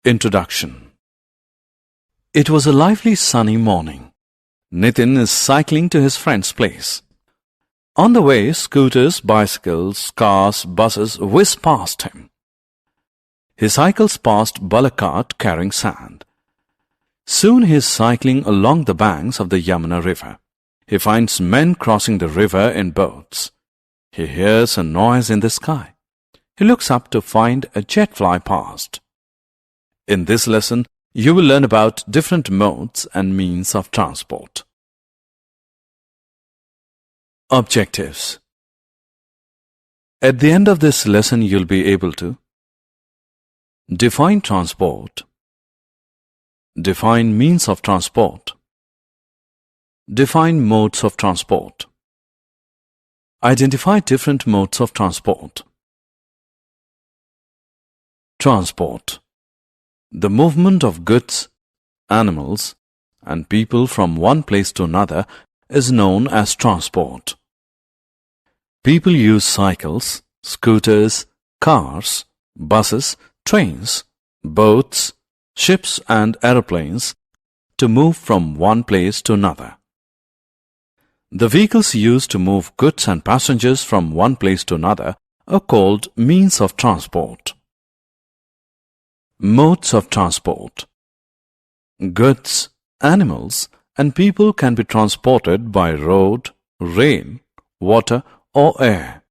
Introduction. It was a lively sunny morning. Nitin is cycling to his friend's place. On the way, scooters, bicycles, cars, buses whiz past him. He cycles past bullock cart carrying sand. Soon he is cycling along the banks of the Yamuna river. He finds men crossing the river in boats. He hears a noise in the sky. He looks up to find a jet fly past. In this lesson, you will learn about different modes and means of transport. Objectives. At the end of this lesson, you'll be able to define transport, define means of transport, define modes of transport, identify different modes of transport. Transport. The movement of goods, animals, and people from one place to another is known as transport. People use cycles, scooters, cars, buses, trains, boats, ships and aeroplanes to move from one place to another. The vehicles used to move goods and passengers from one place to another are called means of transport. Modes of transport. Goods, animals, and people can be transported by road, rail, water, or air.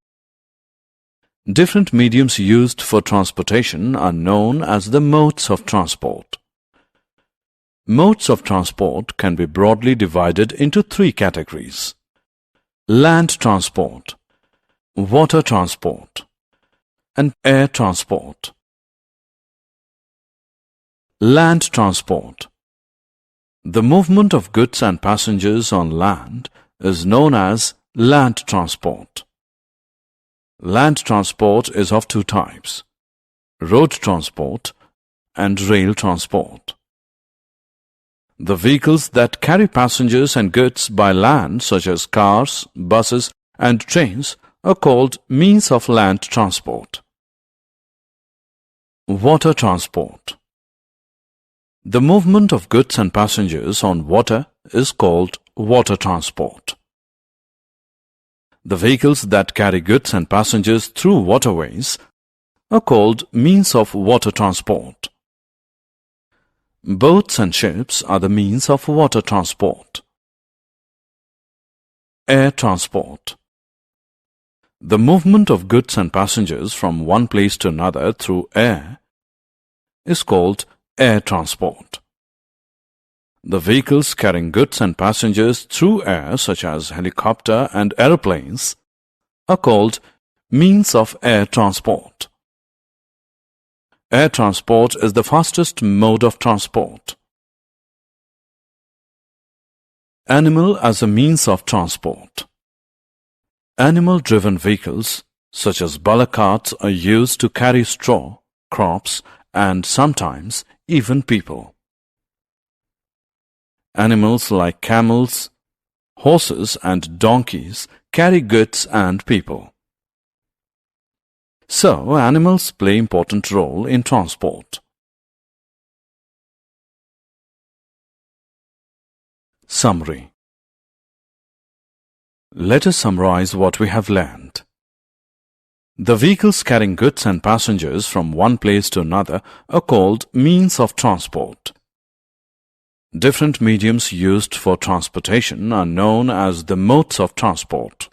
Different mediums used for transportation are known as the modes of transport. Modes of transport can be broadly divided into three categories: land transport, water transport, and air transport. Land transport. The movement of goods and passengers on land is known as land transport. Land transport is of two types: road transport and rail transport. The vehicles that carry passengers and goods by land, such as cars, buses, and trains, are called means of land transport. Water transport. The movement of goods and passengers on water is called water transport. The vehicles that carry goods and passengers through waterways are called means of water transport. Boats and ships are the means of water transport. Air transport. The movement of goods and passengers from one place to another through air is called air transport. The vehicles carrying goods and passengers through air, such as helicopter and aeroplanes, are called means of air transport. Air transport is the fastest mode of transport. Animal as a means of transport. Animal-driven vehicles, such as bullock carts, are used to carry straw, crops, and sometimes even people. Animals like camels, horses, and donkeys carry goods and people. So, animals play an important role in transport. Summary. Let us summarize what we have learned. The vehicles carrying goods and passengers from one place to another are called means of transport. Different mediums used for transportation are known as the modes of transport.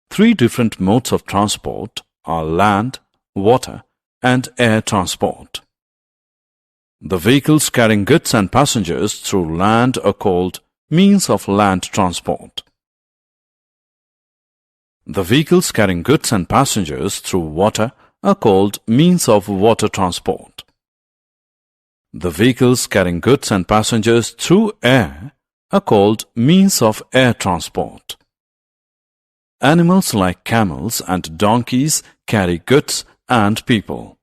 Three different modes of transport are land, water, and air transport. The vehicles carrying goods and passengers through land are called means of land transport. The vehicles carrying goods and passengers through water are called means of water transport. The vehicles carrying goods and passengers through air are called means of air transport. Animals like camels and donkeys carry goods and people.